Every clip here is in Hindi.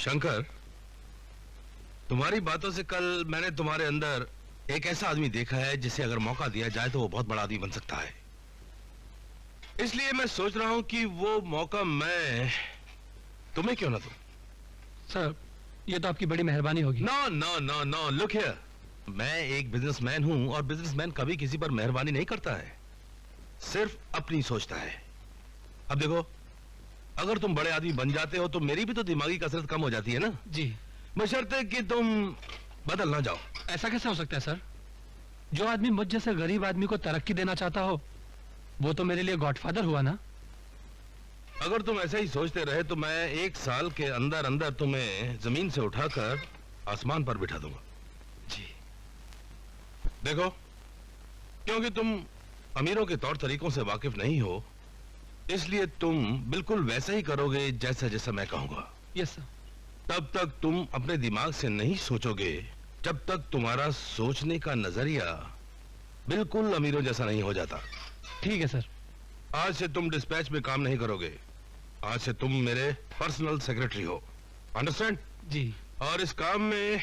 शंकर, तुम्हारी बातों से कल मैंने तुम्हारे अंदर एक ऐसा आदमी देखा है जिसे अगर मौका दिया जाए तो वो बहुत बड़ा आदमी बन सकता है। इसलिए मैं सोच रहा हूं कि वो मौका मैं तुम्हें क्यों ना दूं। सर, ये तो आपकी बड़ी मेहरबानी होगी। No no no no, look here, मैं एक बिजनेसमैन हूं और बिजनेसमैन कभी किसी पर मेहरबानी नहीं करता है, सिर्फ अपनी सोचता है। अब देखो, अगर तुम बड़े आदमी बन जाते हो तो मेरी भी तो दिमागी कसरत कम हो जाती है ना। जी। बशर्ते कि तुम बदल ना जाओ। ऐसा कैसे हो सकता है सर? जो आदमी मुझ जैसे गरीब आदमी को तरक्की देना चाहता हो वो तो मेरे लिए गॉडफादर हुआ ना। अगर तुम ऐसा ही सोचते रहे तो मैं 1 साल के अंदर अंदर तुम्हें जमीन से उठाकर आसमान पर बिठा दूंगा। जी। देखो, क्योंकि तुम अमीरों के तौर तरीकों से वाकिफ नहीं हो, इसलिए तुम बिल्कुल वैसा ही करोगे जैसा जैसा मैं कहूंगा। Yes sir. तब तक तुम अपने दिमाग से नहीं सोचोगे जब तक तुम्हारा सोचने का नजरिया बिल्कुल अमीरों जैसा नहीं हो जाता। ठीक है सर। आज से तुम डिस्पैच में काम नहीं करोगे, आज से तुम मेरे पर्सनल सेक्रेटरी हो, अंडरस्टैंड? जी। और इस काम में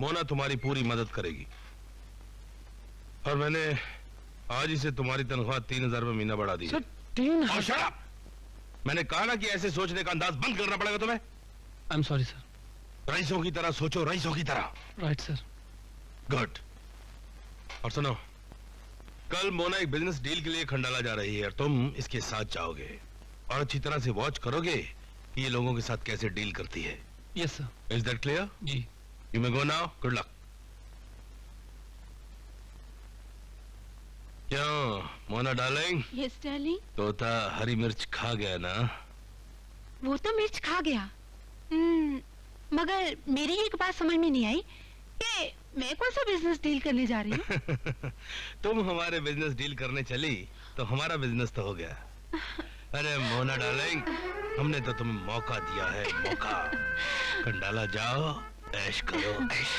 मोना तुम्हारी पूरी मदद करेगी। और मैंने आज ही से तुम्हारी तनख्वाह 3,000 रुपये महीना बढ़ा दी। सर 3,000? और शट अप! मैंने कहा ना कि ऐसे सोचने का अंदाज बंद करना पड़ेगा तुम्हें। I am sorry sir. रईसों की तरह सोचो, रईसों की तरह। Right sir. गुड। और सुनो, कल मोना एक बिजनेस डील के लिए खंडाला जा रही है और तुम इसके साथ जाओगे और अच्छी तरह से वॉच करोगे कि ये लोगों के साथ कैसे डील करती है। Yes sir. Is that clear? जी। You may go now. Good luck. क्यों मोना डार्लिंग? Yes darling. तोता हरी मिर्च खा गया ना? वो तो मिर्च खा गया, मगर मेरी एक बात समझ में नहीं आई कि मैं कौन सा बिजनेस डील करने जा रही हूँ। तुम हमारे बिजनेस डील करने चली तो हमारा बिजनेस तो हो गया। अरे मोना डार्लिंग, हमने तो तुम्हें मौका दिया है, मौका। खंडाला जाओ, ऐश करो, ऐश।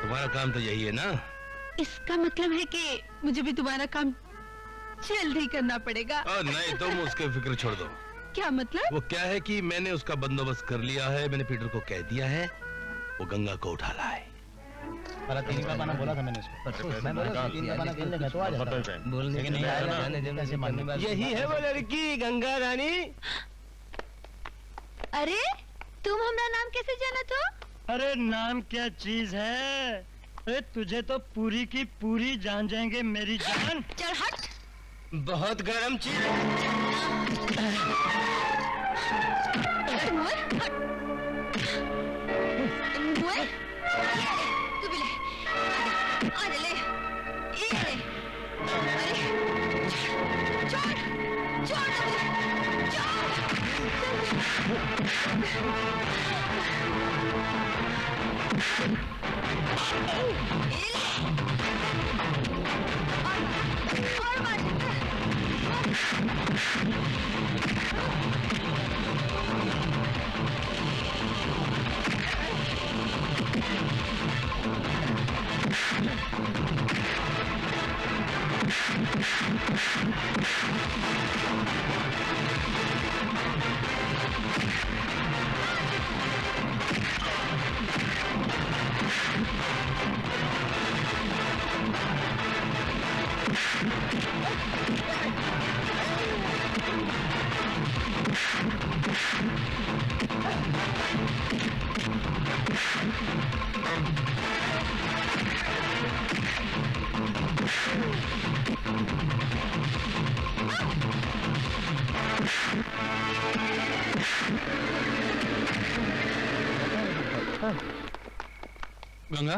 तुम्हारा काम तो यही है ना? इसका मतलब है कि मुझे भी तुम्हारा काम जल्दी करना पड़ेगा। नहीं, तुम उसके फिक्र छोड़ दो। क्या मतलब? वो क्या है कि मैंने उसका बंदोबस्त कर लिया है। मैंने पीटर को कह दिया है वो गंगा को उठा लाए। तीन का पाना बोला था मैंने इसको। मैं बोला तीन का पाना खेलने का तो आ जाता। बोलने के नहीं आया। यही है वो लड़की, गंगा रानी। अरे तुम हमारा नाम कैसे जाना तो? अरे नाम क्या चीज है? अरे तुझे तो पूरी की पूरी जान जाएंगे मेरी जान। चल हट। बहुत गर्म चीज। तू भी ले, आ जा, ले, ये ले। अरे छोड़, छोड़ ना मुझे, और मार। गंगा,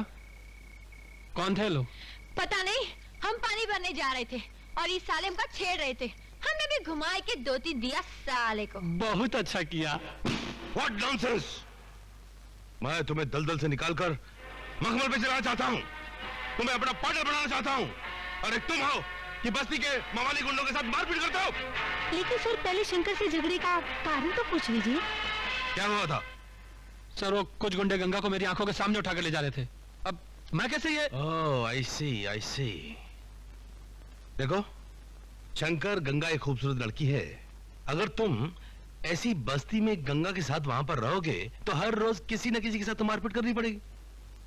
कौन थे लोग? पता नहीं, हम पानी भरने जा रहे थे और ये साले हमका छेड़ रहे थे। हमने भी घुमाए के 2-3 दिया साले को। बहुत अच्छा किया। What nonsense! मैं तुम्हें दलदल से निकालकर मखमल पे चलाना चाहता हूँ, तुम्हें अपना पार्टनर बनाना चाहता हूँ, और एक तुम हो कि बस्ती के मवाली गुंडों के साथ मारपीट करते हो। लेकिन सर पहले शंकर से झगड़े का कारण तो पूछ लीजिए। क्या हुआ था? सर वो कुछ गुंडे गंगा को मेरी आंखों के सामने उठा कर ले जा रहे थे। अब मैं कैसे ये? ओह, I see। देखो, शंकर, गंगा एक खूबसूरत लड़की है। अगर तुम ऐसी बस्ती में गंगा के साथ वहां पर रहोगे तो हर रोज किसी न किसी के साथ तो मारपीट करनी पड़ेगी।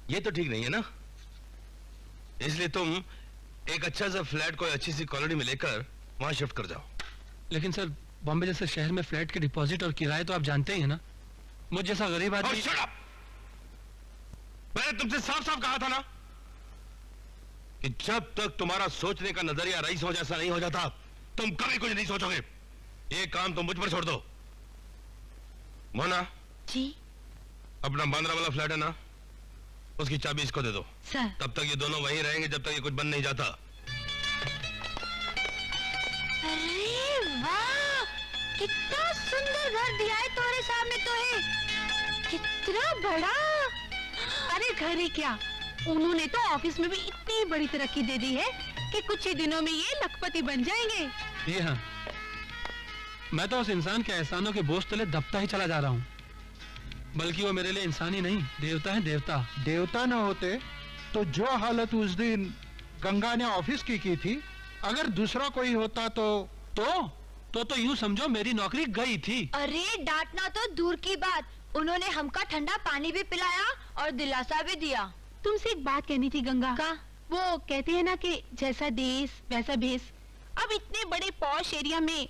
ये तो ठीक नहीं है ना। इसलिए तुम एक अच्छा सा फ्लैट कोई अच्छी सी कॉलोनी में लेकर वहां शिफ्ट कर जाओ। लेकिन सर, बॉम्बे जैसे शहर में फ्लैट के डिपॉजिट और किराए तो आप जानते ही हैं ना। मुझ जैसा गरीब Oh, आदमी। shut up! मैंने तुमसे साफ साफ कहा था ना कि जब तक तुम्हारा सोचने का नजरिया रईसों जैसा नहीं हो जाता तुम कभी कुछ नहीं सोचोगे। ये काम तुम मुझ पर छोड़ दो। मोना, जी अपना बांद्रा वाला फ्लैट है ना, उसकी चाबी इसको दे दो। सर। तब तक ये दोनों वहीं रहेंगे जब तक ये कुछ बन नहीं जाता। अरे वाह, कितना सुंदर घर दिया है तुम्हारे सामने तो है। कितना बड़ा। अरे घर ही क्या, उन्होंने तो ऑफिस में भी इतनी बड़ी तरक्की दे दी है कि कुछ ही दिनों में ये लखपति बन जाएंगे। जी हाँ, मैं तो उस इंसान के एहसानों के बोझ तले दबता ही चला जा रहा हूँ। बल्कि वो मेरे लिए इंसान ही नहीं, देवता है देवता। देवता न होते तो जो हालत उस दिन गंगा ने ऑफिस की थी, अगर दूसरा कोई होता तो यूं समझो मेरी नौकरी गई थी। अरे डांटना तो दूर की बात, उन्होंने हमका ठंडा पानी भी पिलाया और दिलासा भी दिया। तुमसे एक बात कहनी थी गंगा। का? वो कहते हैं ना कि जैसा देश वैसा भेष। अब इतने बड़े पॉश एरिया में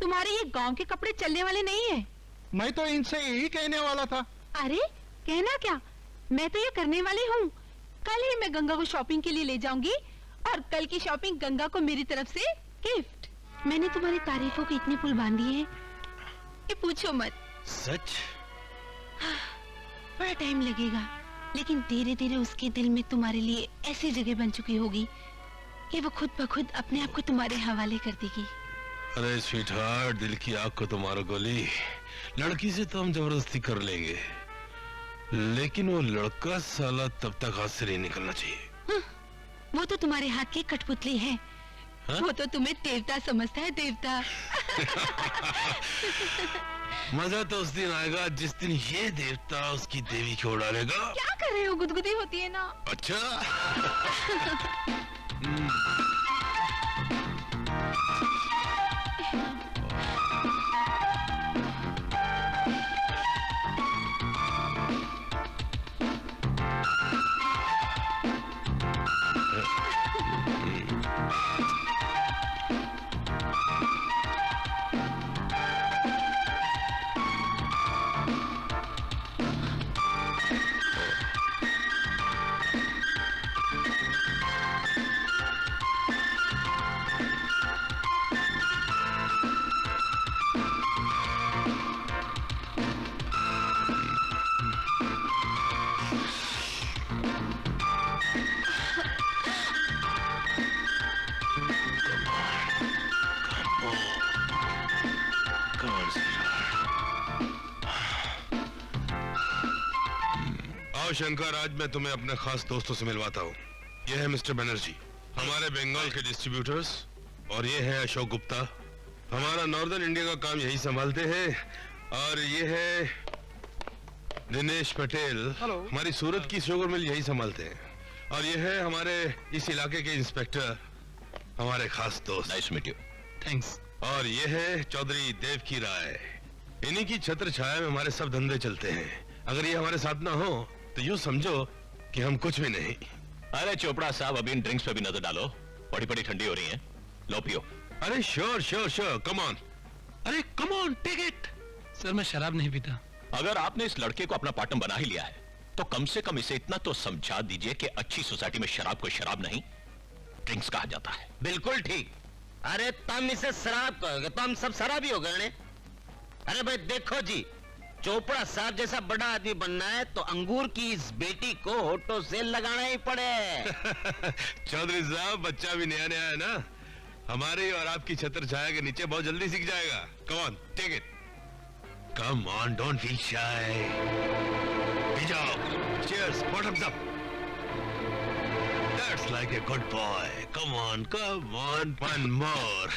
तुम्हारे ये गांव के कपड़े चलने वाले नहीं है। मैं तो इनसे यही कहने वाला था। अरे कहना क्या, मैं तो ये करने वाली हूँ। कल ही मैं गंगा को शॉपिंग के लिए ले जाऊंगी और कल की शॉपिंग गंगा को मेरी तरफ से गिफ्ट। मैंने तुम्हारी तारीफों के इतने पुल बांध दिए हैं कि पूछो मत। सच? बड़ा टाइम लगेगा, लेकिन धीरे धीरे उसके दिल में तुम्हारे लिए ऐसी जगह बन चुकी होगी कि वो खुद ब खुद अपने आप को तुम्हारे हवाले कर देगी। अरे स्वीटहार्ट, दिल की आग को तो मारो गोली। लड़की से तो हम जबरदस्ती कर लेंगे, लेकिन वो लड़का साला तब तक हाथ से नहीं निकलना चाहिए। वो तो तुम्हारे हाथ की कठपुतली है। हाँ? वो तो तुम्हें देवता समझता है, देवता। मजा तो उस दिन आएगा जिस दिन ये देवता उसकी देवी को उड़ालेगा। क्या कर रहे हो, गुदगुदी होती है ना। अच्छा। आओ शंकर, आज मैं तुम्हें अपने खास दोस्तों से मिलवाता हूँ। ये है मिस्टर बनर्जी, हमारे बंगाल के डिस्ट्रीब्यूटर्स, और ये है अशोक गुप्ता, हमारा नॉर्दर्न इंडिया का काम यही संभालते हैं, और ये है दिनेश पटेल, हमारी सूरत की शुगर मिल यही संभालते हैं, और ये है हमारे इस इलाके के इंस्पेक्टर, हमारे खास दोस्त। Nice meet you. थैंक्स। और ये है चौधरी देवकी राय, इन्हीं की छत्र छाया में हमारे सब धंधे चलते हैं। अगर ये हमारे साथ ना हो तो यूं समझो कि हम कुछ भी नहीं। अरे चोपड़ा साहब, अभी इन ड्रिंक्स पे भी नजर डालो, बड़ी बड़ी ठंडी हो रही हैं, लो पियो। अरे sure sure sure, come on, अरे come on, take it. Sir, मैं शराब नहीं पीता। अगर आपने इस लड़के को अपना पार्टनर बना ही लिया है तो कम से कम इसे इतना तो समझा दीजिए कि अच्छी सोसाइटी में शराब को शराब नहीं, ड्रिंक्स कहा जाता है। बिल्कुल ठीक। अरे तुम इसे शराब कहोगे तो हम सब शराबी हो गए। अरे भाई देखो जी, चोपड़ा साहब जैसा बड़ा आदमी बनना है तो अंगूर की इस बेटी को होठों से लगाना ही पड़े। चौधरी साहब, बच्चा भी नया नया है ना, हमारी और आपकी छत्र छाया के नीचे बहुत जल्दी सीख जाएगा। Come on, take it, come on, don't feel shy. पी जाओ, cheers, bottoms up. That's like a good boy, come on, one more.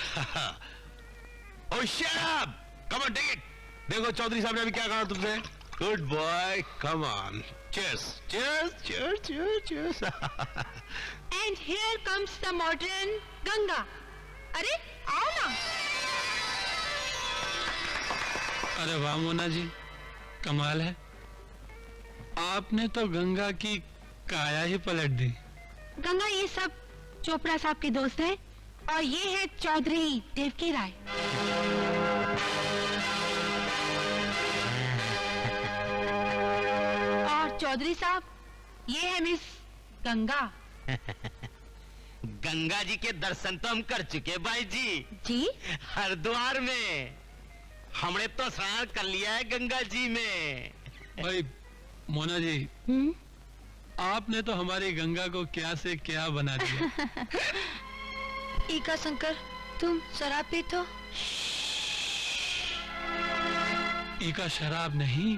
Oh shut up, come on, take it. देखो चौधरी साहब ने अभी क्या कहा तुमसे, good boy, come on, cheers cheers cheers cheers cheers. And here comes the modern Ganga. अरे आओ ना। अरे वाह मोना जी, कमाल है। आपने तो गंगा की काया ही पलट दी। गंगा ये सब चोपड़ा साहब के दोस्त हैं और ये है चौधरी देवकी राय। और चौधरी साहब ये है मिस गंगा। गंगा जी के दर्शन तो हम कर चुके भाई जी, जी हरिद्वार में। हमने तो स्नान कर लिया है गंगा जी में। भाई मोना जी, आपने तो हमारी गंगा को क्या से क्या बना दिया। ईका शंकर, तुम शराब पीते हो? इका शराब नहीं,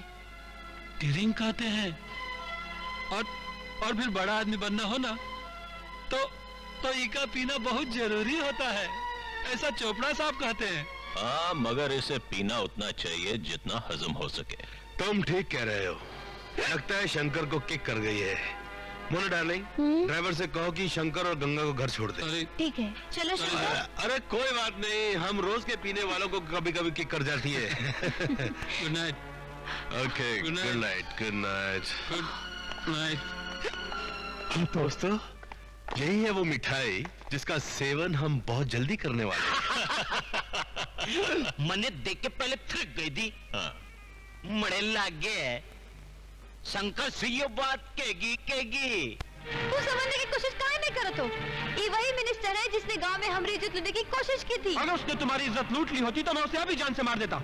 ड्रिंक कहते हैं। और फिर बड़ा आदमी बनना हो ना तो इका पीना बहुत जरूरी होता है, ऐसा चोपड़ा साहब कहते हैं। हाँ, मगर इसे पीना उतना चाहिए जितना हजम हो सके। तुम ठीक कह रहे हो। लगता है शंकर को किक कर गई है। मोना डार्लिंग, ड्राइवर से कहो कि शंकर और गंगा को घर छोड़ दे। अरे ठीक है, चलो शंकर। अरे कोई बात नहीं, हम रोज के पीने वालों को कभी कभी किक कर जाती है। Good night. Okay, Good night. Good night, good night. Good night. दोस्तों, यही है वो मिठाई जिसका सेवन हम बहुत जल्दी करने वाले हैं। मने देख के पहले थक गई थी। हाँ। मड़े लाग गए। शंकर से ये बात कहेगी। तू समझने की कोशिश काहे नहीं करत हो? ये वही मिनिस्टर है जिसने गांव में हमारी इज्जत लूटने की कोशिश की थी। अगर उसने तुम्हारी इज्जत लूट ली होती तो मैं उसे अभी जान से मार देता।